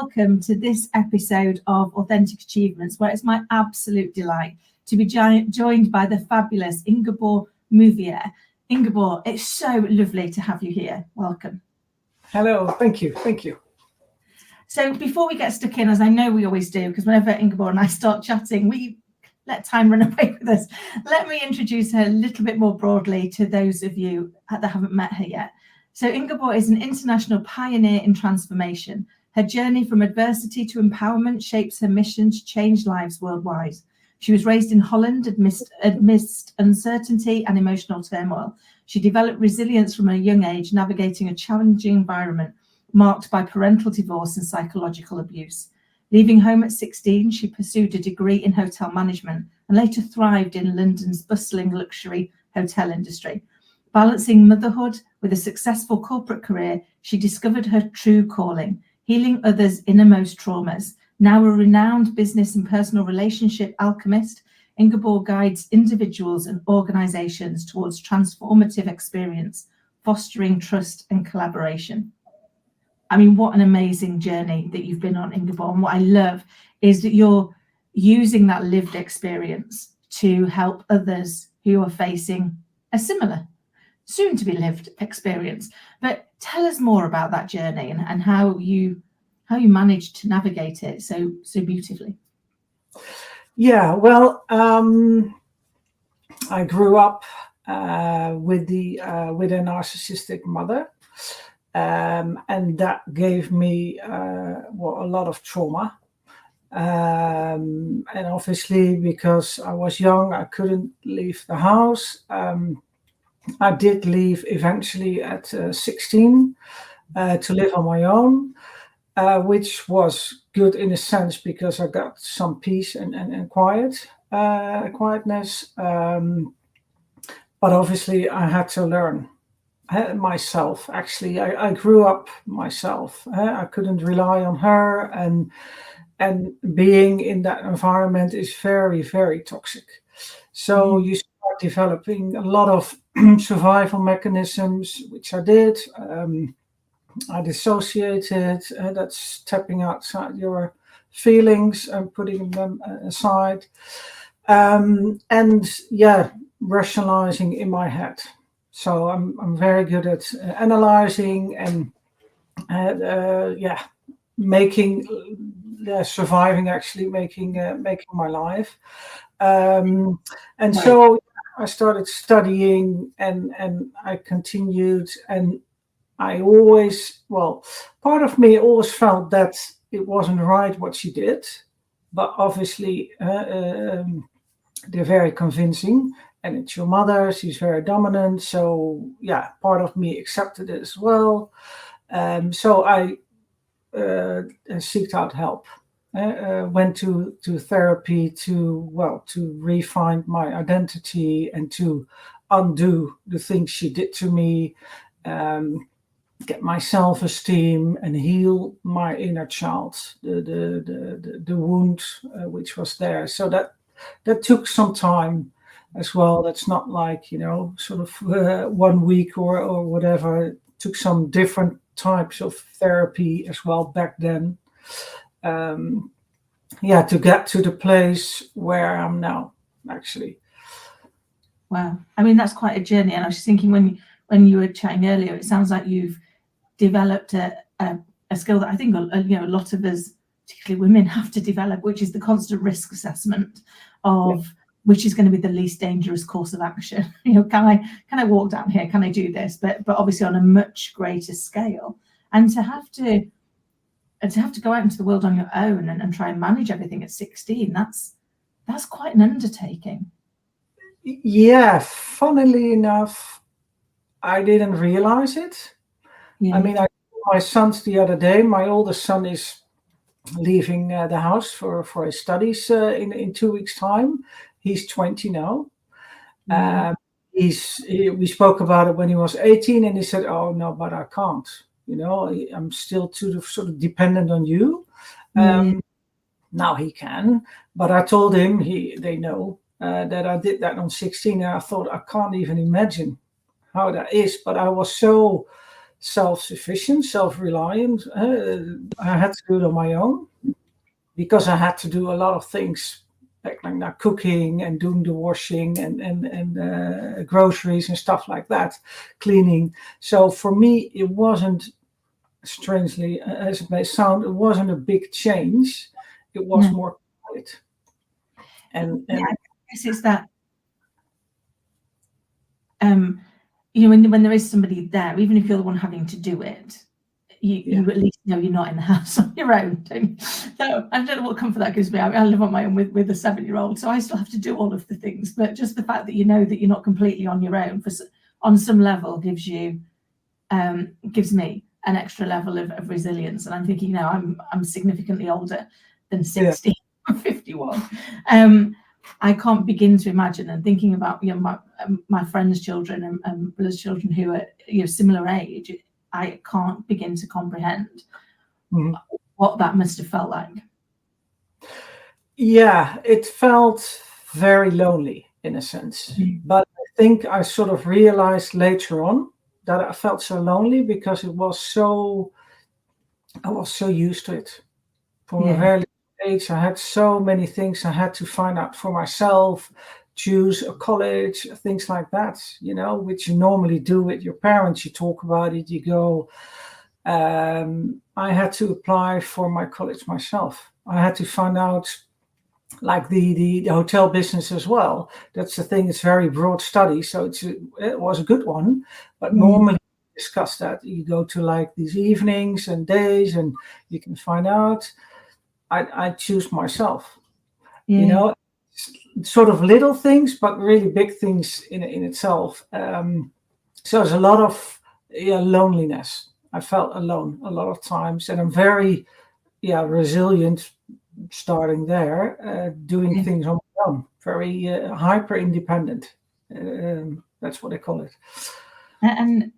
welcome to this episode of Authentic Achievements, where it's my absolute delight to be joined by the fabulous Ingeborg Mooiweer. Ingeborg, it's so lovely to have you here. Welcome. Hello, thank you. So before we get stuck in, as I know we always do, because whenever Ingeborg and I start chatting, we let time run away with us. Let me introduce her a little bit more broadly to those of you that haven't met her yet. So Ingeborg is an international pioneer in transformation. Her journey from adversity to empowerment shapes her mission to change lives worldwide. She was raised in Holland amidst uncertainty and emotional turmoil. She developed resilience from a young age, navigating a challenging environment marked by parental divorce and psychological abuse. Leaving home at 16, she pursued a degree in hotel management and later thrived in London's bustling luxury hotel industry. Balancing motherhood with a successful corporate career, she discovered her true calling, healing others' innermost traumas. Now a renowned business and personal relationship alchemist, Ingeborg guides individuals and organizations towards transformative experience, fostering trust and collaboration. I mean, what an amazing journey that you've been on, Ingeborg. And what I love is that you're using that lived experience to help others who are facing a similar, soon to be lived experience. But tell us more about that journey and how you managed to navigate it so beautifully. Yeah, well, I grew up with a narcissistic mother, and that gave me a lot of trauma. And obviously, because I was young, I couldn't leave the house. I did leave eventually at 16 to live on my own, which was good in a sense because I got some peace and quietness. But obviously, I had to learn myself. Actually, I grew up myself. I couldn't rely on her, and being in that environment is very, very toxic. So you start developing a lot of survival mechanisms, which I did. I dissociated. That's tapping outside your feelings and putting them aside. Rationalizing in my head. So I'm very good at analyzing and surviving. Actually, making my life. So I started studying and I continued, and I always, part of me always felt that it wasn't right what she did, but obviously they're very convincing, and it's your mother, she's very dominant, so yeah, part of me accepted it as well. So I sought out help. Went to therapy to refine my identity and to undo the things she did to me, get my self-esteem and heal my inner child, the wound which was there. So that took some time as well. That's not like, sort of 1 week or whatever. It took some different types of therapy as well back then. To get to the place where I am now, actually. Wow. I mean, that's quite a journey. And I was just thinking when you were chatting earlier, it sounds like you've developed a skill that I think a lot of us, particularly women, have to develop, which is the constant risk assessment of which is going to be the least dangerous course of action. Can I walk down here? Can I do this? But obviously on a much greater scale. And to have to go out into the world on your own and try and manage everything at 16, that's quite an undertaking. Yeah, funnily enough, I didn't realize it. Yeah. I mean, I told my sons the other day, my oldest son is leaving the house for his studies in 2 weeks' time. He's 20 now. We spoke about it when he was 18, and he said, "Oh no, but I can't. I'm still too sort of dependent on you." Now he can, but I told him they know that I did that on 16, and I thought I can't even imagine how that is. But I was so self-sufficient, self-reliant. I had to do it on my own because I had to do a lot of things, like now cooking and doing the washing and groceries and stuff like that, cleaning. So for me, it wasn't, strangely as it may sound, it wasn't a big change. It was more quiet. And I guess it's that, when there is somebody there, even if you're the one having to do it, you at least know you're not in the house on your own. So I don't know what comfort that gives me. I live on my own with a 7-year-old, so I still have to do all of the things. But just the fact that you know that you're not completely on your own, on some level, gives me an extra level of resilience. And I'm thinking, I'm significantly older than 60. I'm 51. I can't begin to imagine, and thinking about my friends' children and brothers' children who are similar age. I can't begin to comprehend what that must have felt like. Yeah, it felt very lonely in a sense. But I think I sort of realized later on that I felt so lonely because I was so used to it. From a very young age, I had so many things I had to find out for myself, choose a college, things like that, which you normally do with your parents. You talk about it, you go. I had to apply for my college myself. I had to find out, like the hotel business as well. That's the thing, it's very broad study, so it was a good one. But normally discuss that. You go to like these evenings and days and you can find out. I choose myself. Sort of little things, but really big things in itself. So there's a lot of loneliness. I felt alone a lot of times, and I'm very resilient starting there, doing things on my own, very hyper independent. That's what I call it. And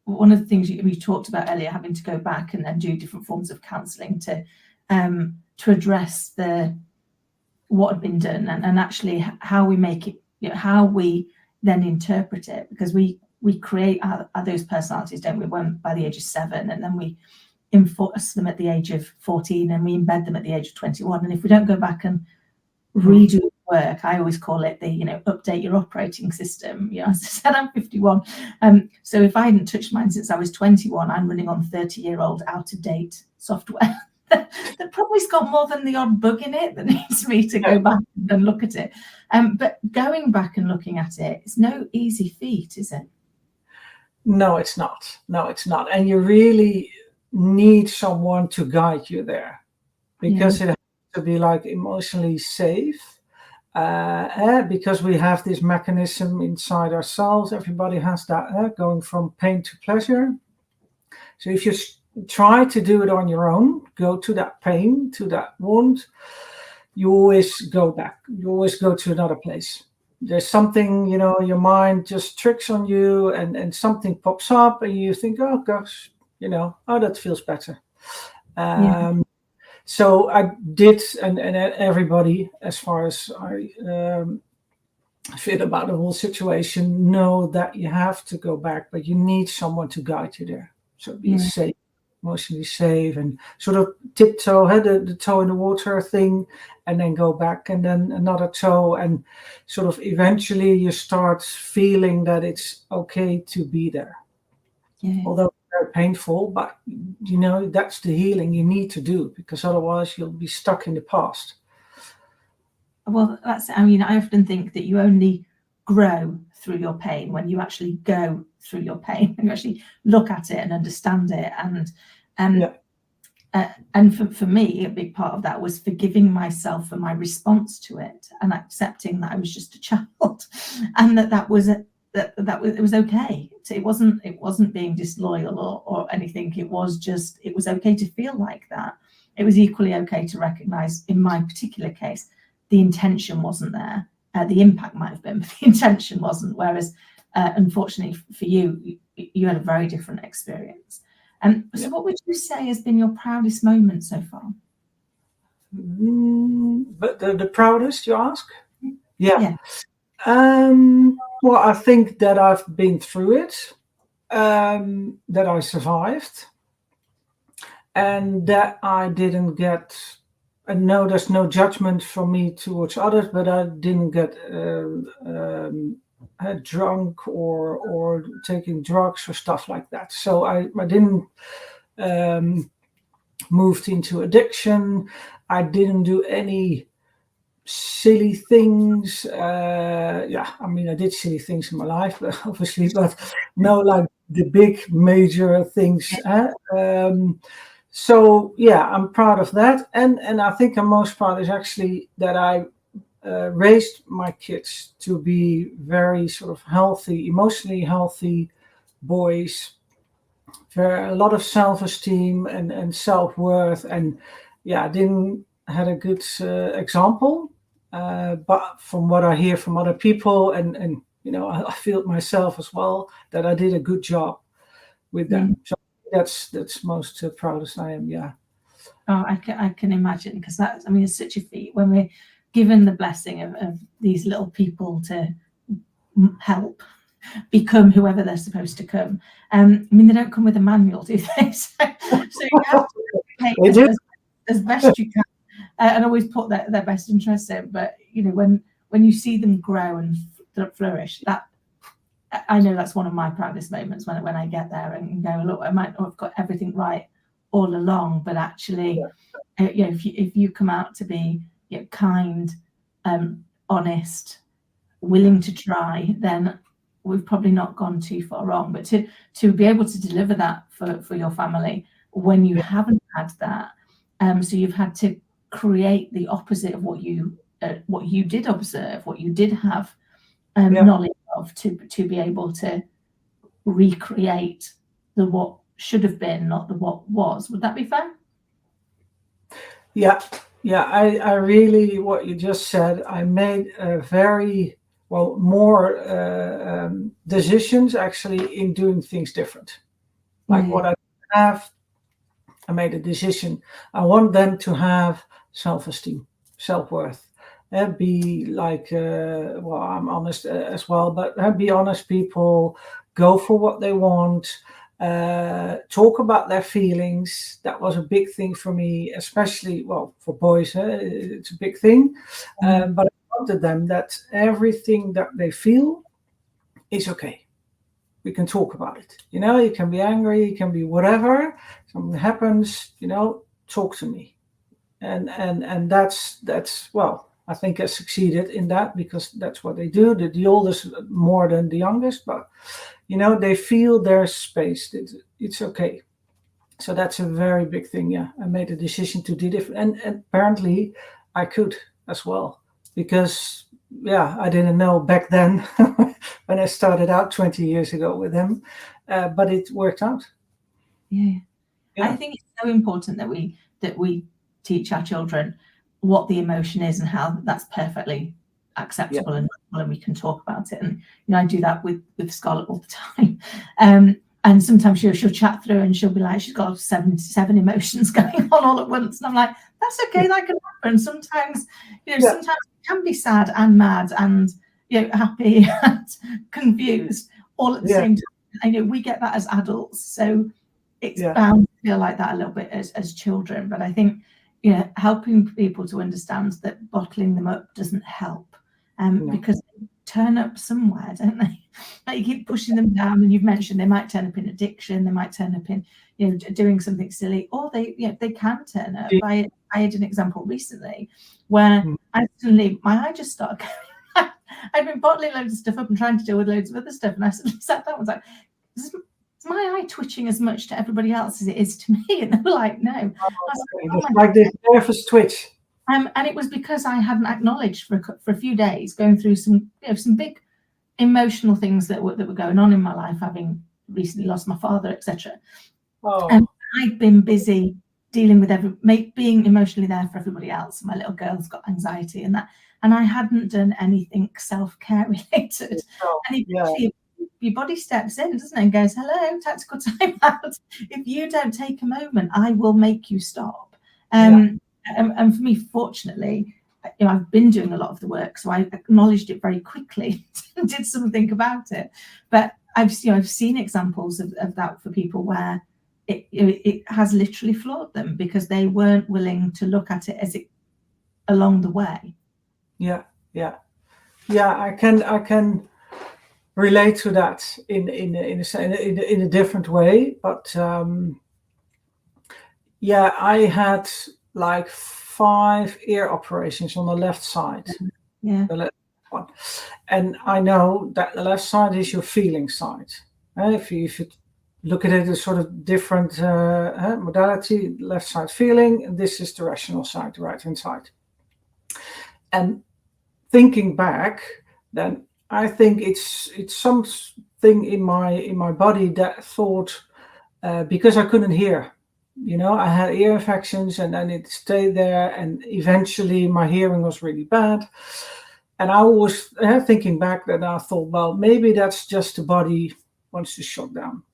one of the things you talked about earlier, having to go back and do different forms of counselling to address what had been done, and actually how we make it, how we then interpret it, because we create those personalities, don't we? When by the age of 7, and then we enforce them at the age of 14, and we embed them at the age of 21. And if we don't go back and redo the work, I always call it the update your operating system. As I said, I'm 51. So if I hadn't touched mine since I was 21, I'm running on 30-year-old out-of-date software. That probably's got more than the odd bug in it that needs me to go back and look at it. But going back and looking at it, it's no easy feat, is it? No, it's not. And you really need someone to guide you there, because it has to be like emotionally safe. Because we have this mechanism inside ourselves. Everybody has that, going from pain to pleasure. So if you try to do it on your own, go to that pain, to that wound, you always go back. You always go to another place. There's something, your mind just tricks on you, and something pops up and you think, oh gosh, that feels better. So I did, and everybody, as far as I feel about the whole situation, know that you have to go back, but you need someone to guide you there. So be safe, emotionally safe, and sort of tiptoe, the toe in the water thing, and then go back, and then another toe, and sort of eventually you start feeling that it's okay to be there. Although it's very painful, but that's the healing you need to do, because otherwise you'll be stuck in the past. Well, I often think that you only grow through your pain when you actually go through your pain and you actually look at it and understand it. And for me, a big part of that was forgiving myself for my response to it, and accepting that I was just a child, and that was it was okay. It wasn't being disloyal or anything. It was okay to feel like that. It was equally okay to recognize, in my particular case, the intention wasn't there. The impact might have been, but the intention wasn't. Whereas, unfortunately for you, you had a very different experience. So what would you say has been your proudest moment so far? But the proudest, you ask? Yeah. Yeah. Well, I think that I've been through it. that I survived, and that I didn't get. And no, there's no judgment from me towards others, but I didn't get drunk or taking drugs or stuff like that. So I didn't moved into addiction. I didn't do any silly things. I mean, I did silly things in my life, obviously, but no, like the big major things. So yeah, I'm proud of that, and I think I'm most proud is actually that I raised my kids to be very sort of healthy, emotionally healthy boys, a lot of self-esteem and self-worth, and yeah, I didn't had a good example, but from what I hear from other people, and I feel it myself as well, that I did a good job with them. So that's most proudest I am. Yeah. Oh, I can imagine, because that's, I mean, it's such a feat when we're given the blessing of these little people to help become whoever they're supposed to come. I mean, they don't come with a manual, do they? So you have to take as best you can, and always put their best interests in. But when you see them grow and flourish, that I know that's one of my proudest moments, when I get there and go, look, I might not have got everything right all along, but actually, if you come out to be kind, honest, willing to try, then we've probably not gone too far wrong. But to be able to deliver that for your family when you haven't had that, so you've had to create the opposite of what you did observe, what you did have knowledge of, to be able to recreate the what should have been, not the what was. Would that be fair? Yeah, I really, what you just said, I made a very more decisions actually in doing things different. Like what I have, I made a decision. I want them to have self-esteem, self-worth. Be like, I'm honest as well, but be honest people, go for what they want, talk about their feelings. That was a big thing for me, especially, for boys, it's a big thing. But I wanted them that everything that they feel is okay. We can talk about it. You can be angry, you can be whatever. Something happens, talk to me. And that's I think I succeeded in that, because that's what they do. The oldest more than the youngest, but they feel there's space. It's okay. So that's a very big thing. Yeah, I made a decision to do different, and apparently I could as well, because I didn't know back then when I started out 20 years ago with them, but it worked out. Yeah. I think it's so important that we teach our children what the emotion is and how that's perfectly acceptable and we can talk about it. And I do that with Scarlett all the time. And sometimes she'll chat through and she'll be like, she's got seven emotions going on all at once, and I'm like, that's okay, that can happen. Sometimes sometimes it can be sad and mad and happy and confused all at the same time. I know we get that as adults, so it's bound to feel like that a little bit as children. But I think helping people to understand that bottling them up doesn't help, because they turn up somewhere, don't they? Like, you keep pushing them down, and you've mentioned they might turn up in addiction, they might turn up in doing something silly, or they can turn up. I had an example recently where I suddenly, my eye just started going. I'd been bottling loads of stuff up and trying to deal with loads of other stuff, and I suddenly sat down and was like, is my eye twitching as much to everybody else as it is to me? And they were like, no. Like this nervous twitch. And it was because I hadn't acknowledged for a few days, going through some big emotional things that were going on in my life, having recently lost my father, etc. And I'd been busy dealing with being emotionally there for everybody else. My little girl's got anxiety and that, and I hadn't done anything self-care related. And your body steps in, doesn't it, and goes, hello, tactical time out. If you don't take a moment, I will make you stop. And for me, fortunately, I've been doing a lot of the work, so I acknowledged it very quickly and did something about it. But I've seen examples of that for people where it has literally floored them because they weren't willing to look at it as it along the way. Yeah. I can relate to that in a different way, but I had like 5 ear operations on the left side. Yeah. The left one. And I know that the left side is your feeling side. If you look at it as sort of different modality, left side feeling, and this is the rational side, the right hand side. And thinking back, then I think it's something in my body that thought, because I couldn't hear, I had ear infections, and then it stayed there, and eventually my hearing was really bad. And I was thinking back, that I thought, well, maybe that's just the body wants to shut down.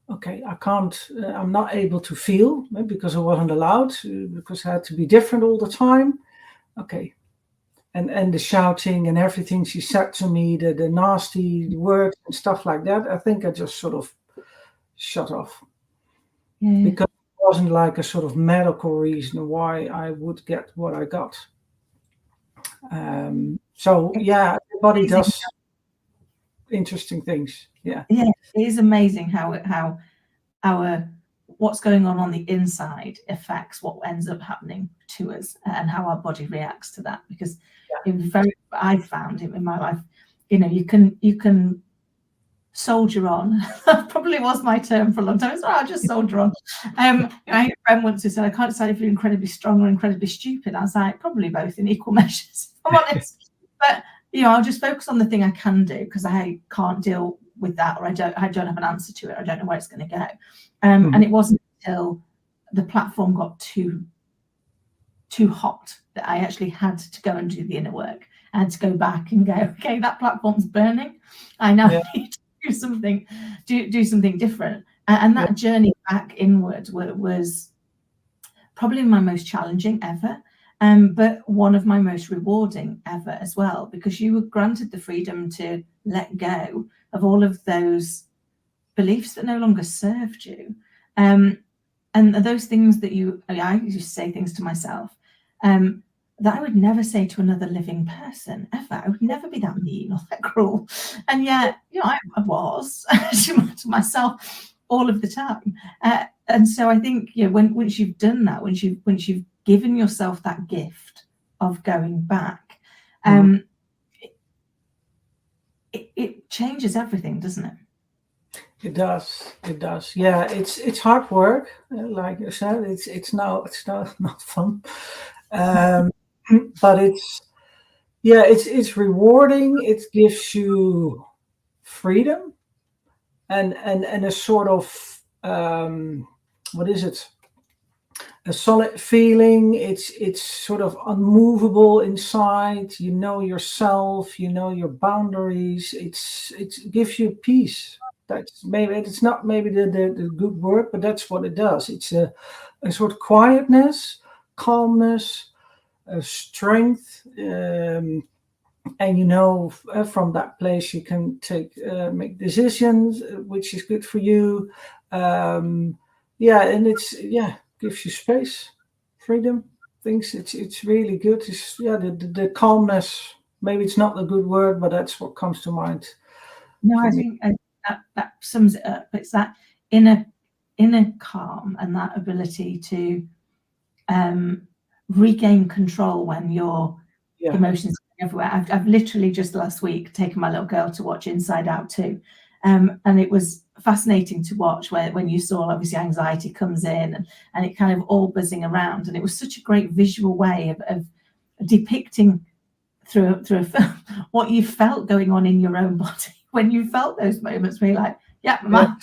Okay, I can't, I'm not able to feel because I wasn't allowed, because I had to be different all the time. Okay. And the shouting and everything she said to me, the nasty words and stuff like that, I think I just sort of shut off. Yeah. Because it wasn't like a sort of medical reason why I would get what I got. So yeah, everybody does interesting things. Yeah. Yeah, it is amazing how our what's going on the inside affects what ends up happening to us, and how our body reacts to that. Because I found it in my life, you can soldier on. That probably was my term for a long time. So I'll just soldier on. I had a friend once who said, I can't decide if you're incredibly strong or incredibly stupid. I was like, probably both in equal measures, if I'm honest. But I'll just focus on the thing I can do, because I can't deal with that, or I don't have an answer to it. I don't know where it's going to go. And it wasn't until the platform got too hot that I actually had to go and do the inner work. I had to go back and go, okay, that platform's burning. I now need to do something different. And that journey back inward was probably my most challenging ever, but one of my most rewarding ever as well, because you were granted the freedom to let go of all of those beliefs that no longer served you. And those things that I used to say things to myself that I would never say to another living person ever. I would never be that mean or that cruel. And yet, I was to myself all of the time. And so I think, once you've done that, once you've given yourself that gift of going back, it changes everything, doesn't it? It does. Yeah, it's hard work. Like you said, it's not fun. But it's rewarding. It gives you freedom and a sort of what is it? A solid feeling. It's sort of unmovable inside. You know yourself. You know your boundaries. It gives you peace. It's not maybe the good word, but that's what it does. It's a sort of quietness, calmness, strength, and from that place you can make decisions, which is good for you. And gives you space, freedom, things. It's really good. It's the calmness. Maybe it's not the good word, but that's what comes to mind. No, I think that sums it up. It's that inner calm and that ability to regain control when your emotions are everywhere. I've literally just last week taken my little girl to watch Inside Out 2, and it was fascinating to watch when you saw obviously anxiety comes in and it kind of all buzzing around, and it was such a great visual way of depicting through a film what you felt going on in your own body when you felt those moments where you're like, I'm out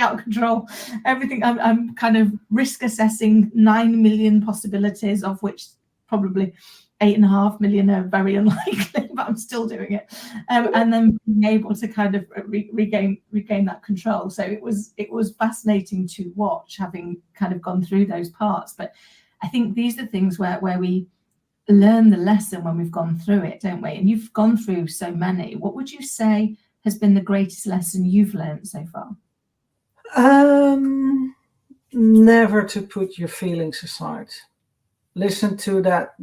of control. Everything, I'm kind of risk assessing 9 million possibilities, of which probably 8.5 million are very unlikely, but I'm still doing it. And then being able to kind of regain that control. So it was fascinating to watch, having kind of gone through those parts. But I think these are things where we learn the lesson when we've gone through it, don't we? And you've gone through so many. What would you say has been the greatest lesson you've learned so far? Never to put your feelings aside. Listen to that,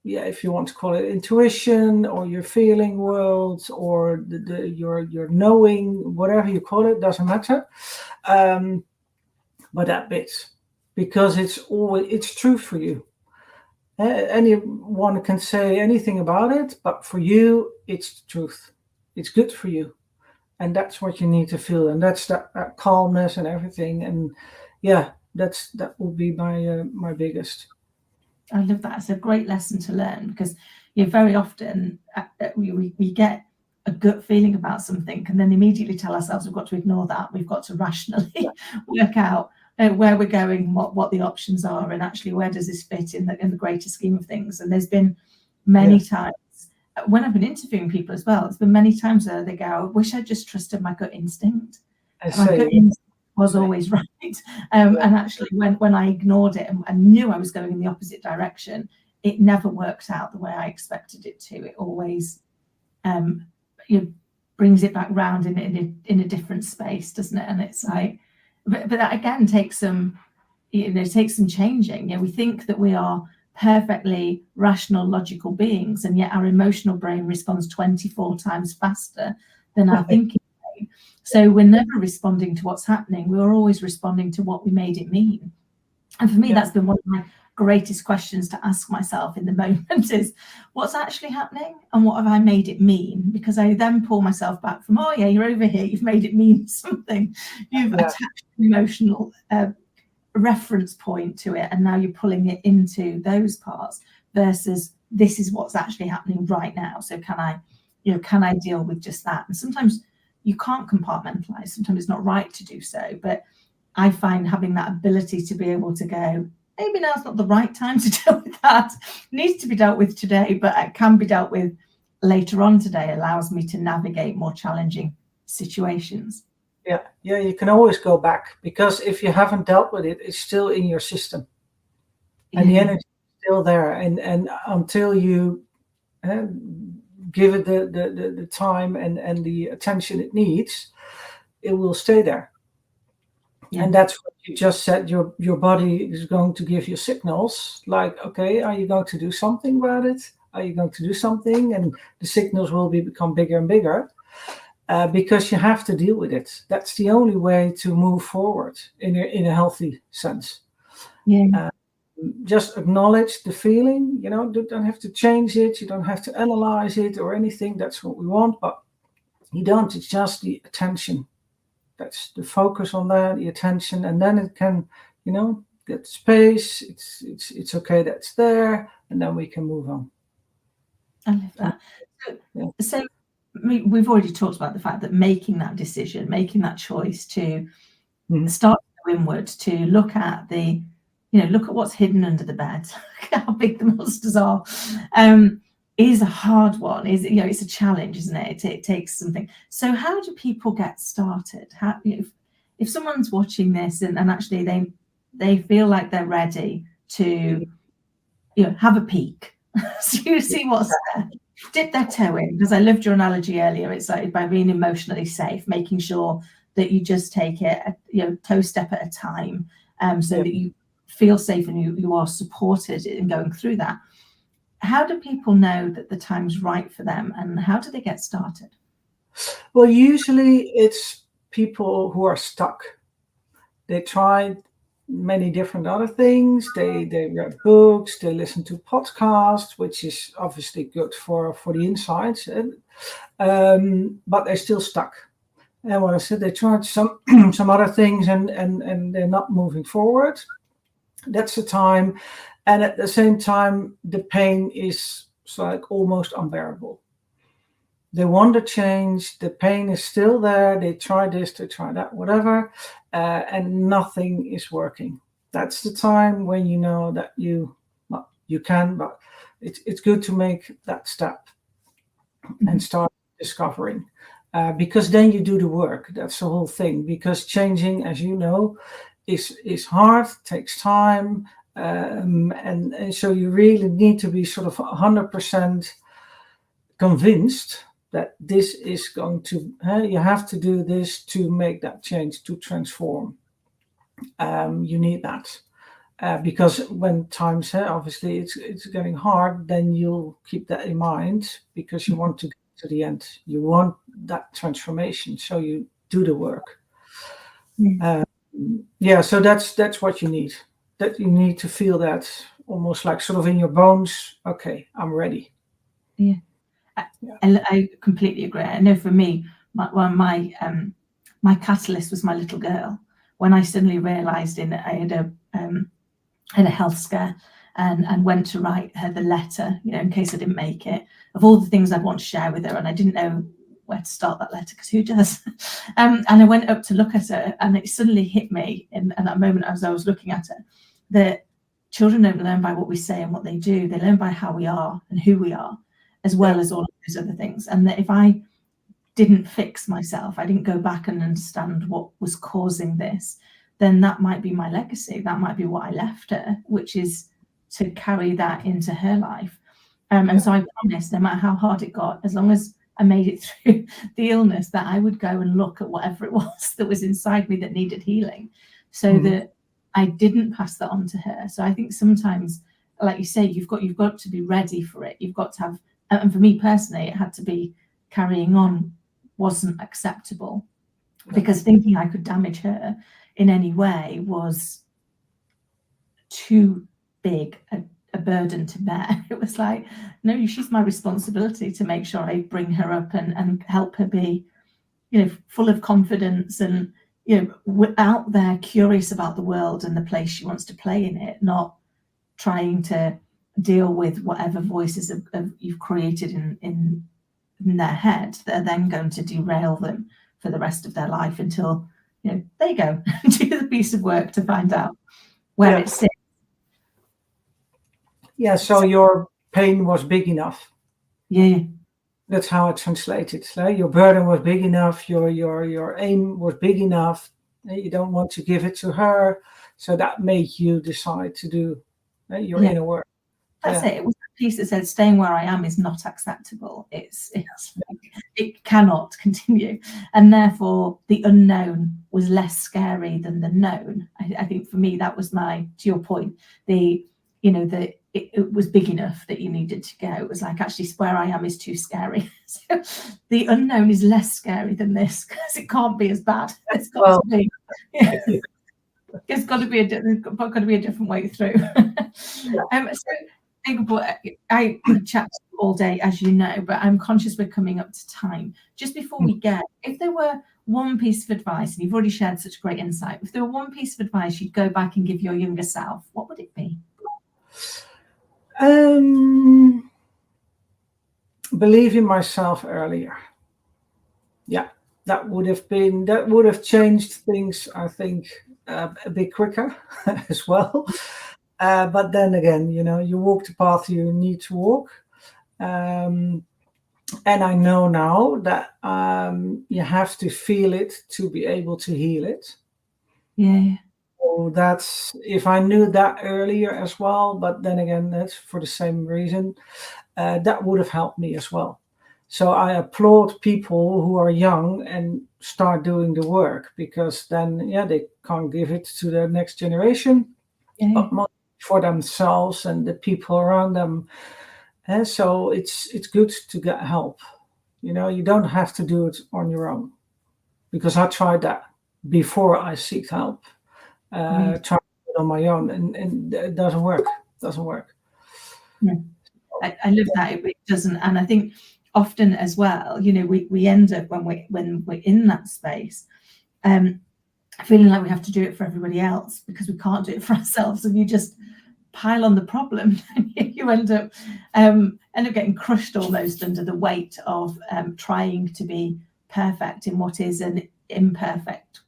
yeah, if you want to call it intuition or your feeling world or your knowing, whatever you call it, doesn't matter. But that bit, because it's true for you. Anyone can say anything about it, but for you, it's the truth. It's good for you. And that's what you need to feel. And that's that calmness and everything. And yeah, that will be my biggest. I love that. It's a great lesson to learn, because very often we get a gut feeling about something and then immediately tell ourselves we've got to ignore that. We've got to rationally work out where we're going, what the options are, and actually where does this fit in the greater scheme of things. And there's been many times when I've been interviewing people as well, there's been many times where they go, I wish I just trusted my gut instinct. My gut instinct was always right. And actually when I ignored it and knew I was going in the opposite direction, it never worked out the way I expected it to. It always brings it back round in a different space, doesn't it? And it's like, but that again takes some changing. We think that we are perfectly rational, logical beings, and yet our emotional brain responds 24 times faster than our thinking brain. So we're never responding to what's happening. We're always responding to what we made it mean. And for me, that's been one of my greatest questions to ask myself in the moment is, what's actually happening and what have I made it mean? Because I then pull myself back from, oh yeah, you're over here, you've made it mean something. You've attached an emotional reference point to it, and now you're pulling it into those parts versus this is what's actually happening right now. So can I deal with just that? And sometimes you can't compartmentalize. Sometimes it's not right to do so, but I find having that ability to be able to go, maybe now's not the right time to deal with that. It needs to be dealt with today, but it can be dealt with later on today, allows me to navigate more challenging situations. Yeah, you can always go back, because if you haven't dealt with it, it's still in your system, and the energy is still there. And until you give it the time and the attention it needs, it will stay there. Yeah. And that's what you just said. Your body is going to give you signals like, okay, are you going to do something about it? Are you going to do something? And the signals will become bigger and bigger. Because you have to deal with it. That's the only way to move forward in a healthy sense. Yeah. Just acknowledge the feeling. You don't have to change it. You don't have to analyze it or anything. That's what we want, but you don't. It's just the attention. That's the focus on that, the attention, and then it can, get space. It's okay. That's there, and then we can move on. I love that. So we've already talked about the fact that making that decision, making that choice to start to go inward, to look at look at what's hidden under the bed, how big the monsters are, is a hard one. It's a challenge, isn't it? It takes something. So how do people get started? How, if someone's watching this and actually they feel like they're ready to have a peek, so you see what's there, dip their toe in, because I loved your analogy earlier. It's like by being emotionally safe, making sure that you just take it toe step at a time, so that you feel safe and you are supported in going through that. How do people know that the time's right for them, and how do they get started? Well, usually it's people who are stuck. They tried many different other things. They read books, they listen to podcasts, which is obviously good for the insights, but they're still stuck. And what I said, they tried some other things and they're not moving forward. That's the time. And at the same time, the pain is like almost unbearable. They want to change. The pain is still there. They try this, they try that, whatever, and nothing is working. That's the time when you know that you can, but it's good to make that step and start discovering, because then you do the work. That's the whole thing. Because changing, as you know, is hard, takes time. And so you really need to be sort of 100% convinced that this is going to, you have to do this to make that change, to transform. You need that. Because when times, obviously, it's getting hard, then you'll keep that in mind because you want to get to the end. You want that transformation, so you do the work. So that's what you need. That you need to feel that almost like sort of in your bones. Okay, I'm ready. Yeah, I completely agree. I know for me, my catalyst was my little girl. When I suddenly realised I had a health scare and went to write her the letter, in case I didn't make it, of all the things I'd want to share with her, and I didn't know where to start that letter, because who does? And I went up to look at her, and it suddenly hit me in that moment as I was looking at her, that children don't learn by what we say and what they do. They learn by how we are and who we are, as well as all of those other things. And that if I didn't fix myself, I didn't go back and understand what was causing this, then that might be my legacy. That might be what I left her, which is to carry that into her life. And so I promised, no matter how hard it got, as long as I made it through the illness, that I would go and look at whatever it was that was inside me that needed healing, so that I didn't pass that on to her. So I think sometimes, like you say, you've got to be ready for it. You've got to have, and for me personally, it had to be, carrying on wasn't acceptable, because thinking I could damage her in any way was too big a burden to bear. It was like, no, she's my responsibility to make sure I bring her up and help her be, full of confidence and, out there, curious about the world and the place she wants to play in it, not trying to deal with whatever voices you've created in their head that are then going to derail them for the rest of their life until, they go do the piece of work to find out where it sits. Yeah, so your pain was big enough. Yeah. That's how I translate it. Your burden was big enough, your aim was big enough. You don't want to give it to her. So that made you decide to do your inner work. That's it. It was a piece that said, staying where I am is not acceptable. It cannot continue. And therefore, the unknown was less scary than the known. I think for me, that was to your point, it was big enough that you needed to go. It was like, actually, where I am is too scary. So the unknown is less scary than this, because it can't be as bad. It's got to be. It's got to be a different way through. So, Ingeborg, I could chat all day, as you know, but I'm conscious we're coming up to time. Just before we get, if there were one piece of advice, and you've already shared such great insight, if there were one piece of advice you'd go back and give your younger self, what would it be? Believe in myself earlier. Yeah, that would have changed things, I think, a bit quicker as well. But then again, you walk the path you need to walk. And I know now that you have to feel it to be able to heal it. Yeah. So that's, if I knew that earlier as well, but then again, that's for the same reason, that would have helped me as well. So I applaud people who are young and start doing the work, because then, they can't give it to the next generation, but more for themselves and the people around them. And so it's good to get help. You don't have to do it on your own, because I tried that before I seek help. Trying to do it on my own, and it doesn't work. I love that it doesn't, and I think often as well, we end up when we're in that space, feeling like we have to do it for everybody else because we can't do it for ourselves, and you just pile on the problem, and you end up getting crushed almost under the weight of trying to be perfect in what is an imperfect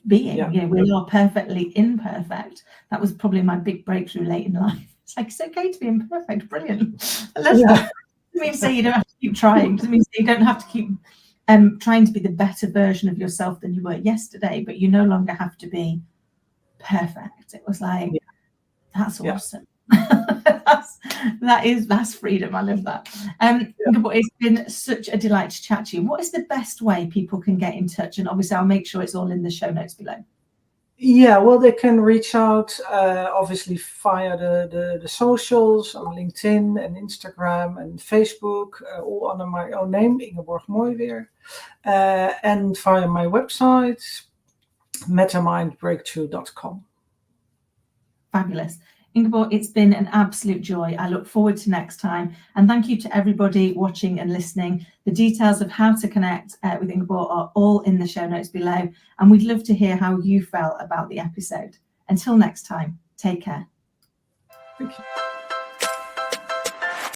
being. We are perfectly imperfect. That was probably my big breakthrough late in life. It's like, it's okay to be imperfect. Brilliant. I love that. Doesn't mean to say you don't have to keep trying. Doesn't mean to say you don't have to keep trying to be the better version of yourself than you were yesterday, but you no longer have to be perfect. It was like, that's awesome. that's freedom. I love that. Ingeborg, it's been such a delight to chat to you. What is the best way people can get in touch? And obviously, I'll make sure it's all in the show notes below. Yeah, well, they can reach out obviously via the socials on LinkedIn and Instagram and Facebook, all under my own name, Ingeborg Mooiweer, and via my website, metamindbreakthrough.com. Fabulous. Ingeborg, it's been an absolute joy. I look forward to next time. And thank you to everybody watching and listening. The details of how to connect with Ingeborg are all in the show notes below. And we'd love to hear how you felt about the episode. Until next time, take care. Thank you.